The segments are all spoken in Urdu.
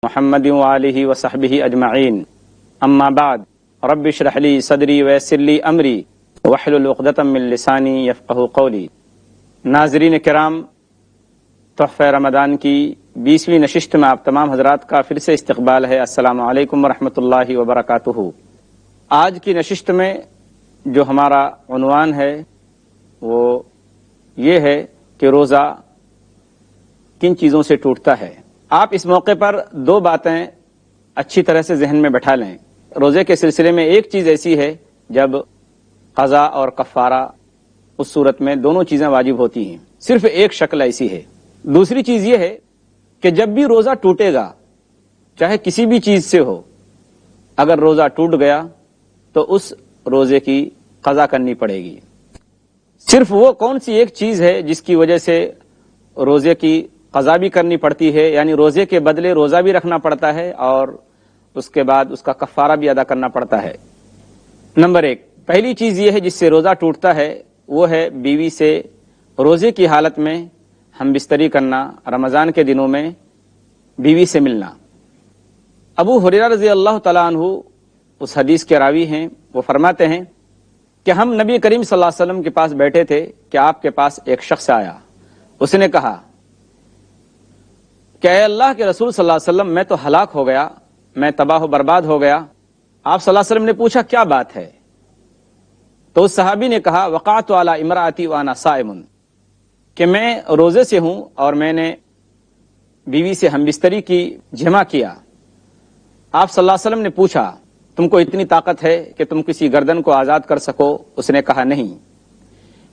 محمد وآلہ وصحبہ اجمعین اما بعد رب اشرح لی صدری ویسر لی امری واحلل عقدۃ من لسانی یفقہوا قولی۔ ناظرین کرام، تحفہ رمضان کی 20ویں نشست میں آپ تمام حضرات کا پھر سے استقبال ہے۔ السلام علیکم ورحمۃ اللہ وبرکاتہ۔ آج کی نشست میں جو ہمارا عنوان ہے وہ یہ ہے کہ روزہ کن چیزوں سے ٹوٹتا ہے۔ آپ اس موقع پر دو باتیں اچھی طرح سے ذہن میں بٹھا لیں۔ روزے کے سلسلے میں ایک چیز ایسی ہے جب قضا اور کفارہ، اس صورت میں دونوں چیزیں واجب ہوتی ہیں، صرف ایک شکل ایسی ہے۔ دوسری چیز یہ ہے کہ جب بھی روزہ ٹوٹے گا، چاہے کسی بھی چیز سے ہو، اگر روزہ ٹوٹ گیا تو اس روزے کی قضا کرنی پڑے گی۔ صرف وہ کون سی ایک چیز ہے جس کی وجہ سے روزے کی قضا بھی کرنی پڑتی ہے، یعنی روزے کے بدلے روزہ بھی رکھنا پڑتا ہے اور اس کے بعد اس کا کفارہ بھی ادا کرنا پڑتا ہے۔ نمبر ایک، پہلی چیز یہ ہے جس سے روزہ ٹوٹتا ہے، وہ ہے بیوی سے روزے کی حالت میں ہم بستری کرنا، رمضان کے دنوں میں بیوی سے ملنا۔ ابو ہریرہ رضی اللہ تعالیٰ عنہ اس حدیث کے راوی ہیں، وہ فرماتے ہیں کہ ہم نبی کریم صلی اللہ علیہ وسلم کے پاس بیٹھے تھے کہ آپ کے پاس ایک شخص آیا۔ اس نے کہا کہ اے اللہ کے رسول صلی اللہ علیہ وسلم، میں تو ہلاک ہو گیا، میں تباہ و برباد ہو گیا۔ آپ صلی اللہ علیہ وسلم نے پوچھا کیا بات ہے؟ تو اس صحابی نے کہا وقعت علی امراتی وانا صائم، کہ میں روزے سے ہوں اور میں نے بیوی سے ہمبستری کی، جمع کیا۔ آپ صلی اللہ علیہ وسلم نے پوچھا تم کو اتنی طاقت ہے کہ تم کسی گردن کو آزاد کر سکو؟ اس نے کہا نہیں۔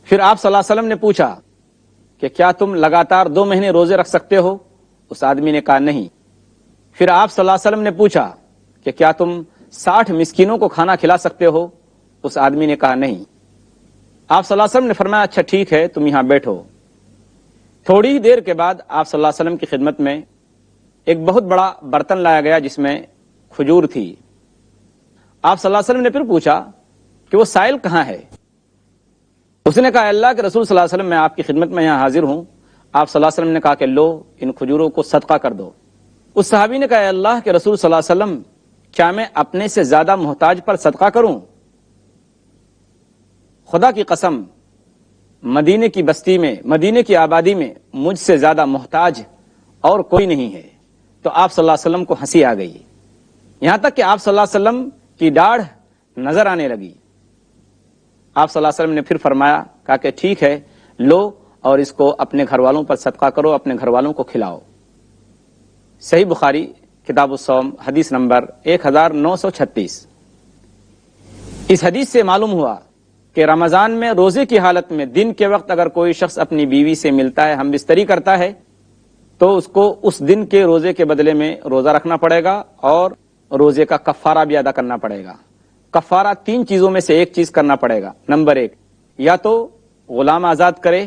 پھر آپ صلی اللہ علیہ وسلم نے پوچھا کہ کیا تم لگاتار 2 مہینے روزے رکھ سکتے ہو؟ اس آدمی نے کہا نہیں۔ پھر آپ صلی اللہ علیہ وسلم نے پوچھا کہ کیا تم 60 مسکینوں کو کھانا کھلا سکتے ہو؟ اس آدمی نے کہا نہیں۔ آپ صلی اللہ علیہ وسلم نے فرمایا اچھا ٹھیک ہے، تم یہاں بیٹھو۔ تھوڑی ہی دیر کے بعد آپ صلی اللہ علیہ وسلم کی خدمت میں ایک بہت بڑا برتن لایا گیا جس میں کھجور تھی۔ آپ صلی اللہ علیہ وسلم نے پھر پوچھا کہ وہ سائل کہاں ہے؟ اس نے کہا اللہ کے رسول صلی اللہ علیہ وسلم، میں آپ کی خدمت میں یہاں حاضر ہوں۔ آپ صلی اللہ علیہ وسلم نے کہا کہ لو، ان کھجوروں کو صدقہ کر دو۔ اس صحابی نے کہا اے اللہ کے رسول صلی اللہ علیہ وسلم، کیا میں اپنے سے زیادہ محتاج پر صدقہ کروں؟ خدا کی قسم، مدینے کی بستی میں، مدینے کی آبادی میں مجھ سے زیادہ محتاج اور کوئی نہیں ہے۔ تو آپ صلی اللہ علیہ وسلم کو ہنسی آ گئی، یہاں تک کہ آپ صلی اللہ علیہ وسلم کی داڑھ نظر آنے لگی۔ آپ صلی اللہ علیہ وسلم نے پھر فرمایا، کہا کہ ٹھیک ہے، لو اور اس کو اپنے گھر والوں پر صدقہ کرو، اپنے گھر والوں کو کھلاؤ۔ صحیح بخاری کتاب الصوم حدیث نمبر 1936۔ اس حدیث سے معلوم ہوا کہ رمضان میں روزے کی حالت میں دن کے وقت اگر کوئی شخص اپنی بیوی سے ملتا ہے، ہم بستری کرتا ہے، تو اس کو اس دن کے روزے کے بدلے میں روزہ رکھنا پڑے گا اور روزے کا کفارہ بھی ادا کرنا پڑے گا۔ کفارہ 3 چیزوں میں سے ایک چیز کرنا پڑے گا۔ نمبر 1، یا تو غلام آزاد کرے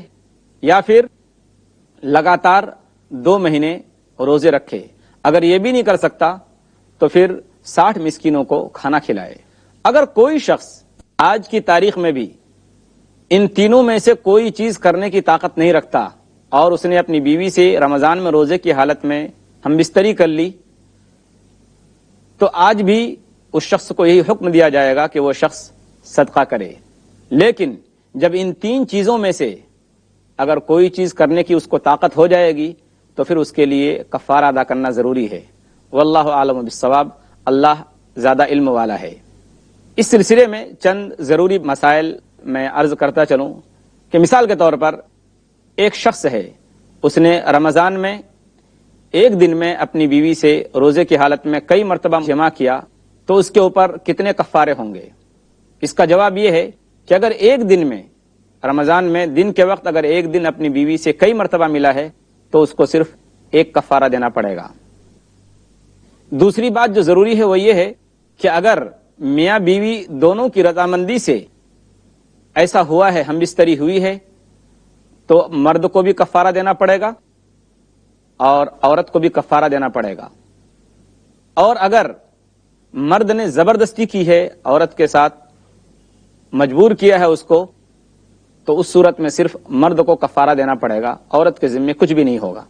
یا پھر لگاتار 2 مہینے روزے رکھے۔ اگر یہ بھی نہیں کر سکتا تو پھر 60 مسکینوں کو کھانا کھلائے۔ اگر کوئی شخص آج کی تاریخ میں بھی ان تینوں میں سے کوئی چیز کرنے کی طاقت نہیں رکھتا اور اس نے اپنی بیوی سے رمضان میں روزے کی حالت میں ہم بستری کر لی، تو آج بھی اس شخص کو یہی حکم دیا جائے گا کہ وہ شخص صدقہ کرے۔ لیکن جب ان 3 چیزوں میں سے اگر کوئی چیز کرنے کی اس کو طاقت ہو جائے گی تو پھر اس کے لیے کفارہ ادا کرنا ضروری ہے۔ واللہ عالم بالصواب، اللہ زیادہ علم والا ہے۔ اس سلسلے میں چند ضروری مسائل میں عرض کرتا چلوں کہ مثال کے طور پر ایک شخص ہے، اس نے رمضان میں ایک دن میں اپنی بیوی سے روزے کی حالت میں کئی مرتبہ جمع کیا، تو اس کے اوپر کتنے کفارے ہوں گے؟ اس کا جواب یہ ہے کہ اگر ایک دن میں، رمضان میں دن کے وقت اگر ایک دن اپنی بیوی سے کئی مرتبہ ملا ہے تو اس کو صرف ایک کفارہ دینا پڑے گا۔ دوسری بات جو ضروری ہے وہ یہ ہے کہ اگر میاں بیوی دونوں کی رضامندی سے ایسا ہوا ہے، ہم بستری ہوئی ہے، تو مرد کو بھی کفارہ دینا پڑے گا اور عورت کو بھی کفارہ دینا پڑے گا۔ اور اگر مرد نے زبردستی کی ہے عورت کے ساتھ، مجبور کیا ہے اس کو، تو اس صورت میں صرف مرد کو کفارہ دینا پڑے گا، عورت کے ذمے کچھ بھی نہیں ہوگا۔